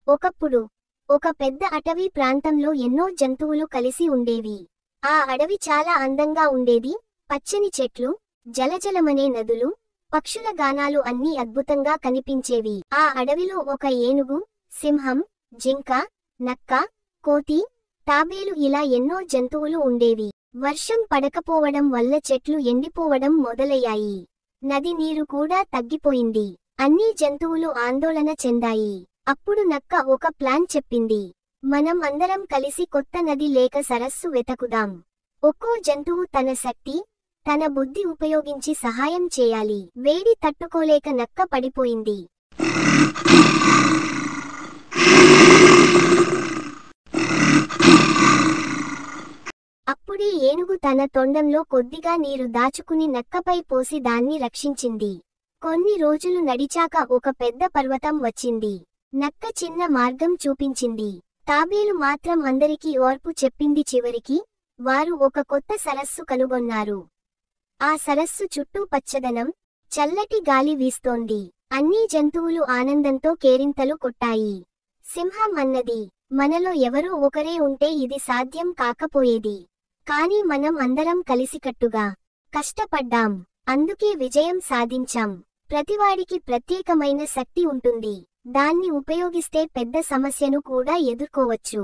ఒకప్పుడు ఒక పెద్ద అటవీ ప్రాంతంలో ఎన్నో జంతువులు కలిసి ఉండేవి. ఆ అడవి చాలా అందంగా ఉండేది. పచ్చని చెట్లు, జలజలమనే నదులు, పక్షుల గానాలు అన్నీ అద్భుతంగా కనిపించేవి. ఆ అడవిలో ఒక ఏనుగు, సింహం, జింక, నక్క, కోతి, తాబేలు ఇలా ఎన్నో జంతువులు ఉండేవి. వర్షం పడకపోవడం వల్ల చెట్లు ఎండిపోవడం మొదలయ్యాయి. నది నీరు కూడా తగ్గిపోయింది. అన్ని జంతువులు ఆందోళన చెందాయి. అప్పుడు నక్క ఒక ప్లాన్ చెప్పింది. మనం అందరం కలిసి కొత్త నది లేక సరస్సు వెతకుదాం. ఒక్కో జంతువు తన శక్తి, తన బుద్ధి ఉపయోగించి సహాయం చేయాలి. వేడి తట్టుకోలేక నక్క పడిపోయింది. అప్పుడే ఏనుగు తన తొండంలో కొద్దిగా నీరు దాచుకుని నక్కపై పోసి దాన్ని రక్షించింది. కొన్ని రోజులు నడిచాక ఒక పెద్ద పర్వతం వచ్చింది. నక్క చిన్న మార్గం చూపించింది. తాబేలు మాత్రం అందరికీ ఓర్పు చెప్పింది. చివరికి వారు ఒక కొత్త సరస్సు కనుగొన్నారు. ఆ సరస్సు చుట్టూ పచ్చదనం, చల్లటి గాలి వీస్తోంది. అన్ని జంతువులు ఆనందంతో కేరింతలు కొట్టాయి. సింహం అన్నది, మనలో ఎవరో ఒకరే ఉంటే ఇది సాధ్యం కాకపోయేది. కానీ మనం అందరం కలిసికట్టుగా కష్టపడ్డాం. అందుకే విజయం సాధించాం. ప్రతివాడికి ప్రత్యేకమైన శక్తి ఉంటుంది. దాన్ని ఉపయోగిస్తే పెద్ద సమస్యను కూడా ఎదుర్కోవచ్చు.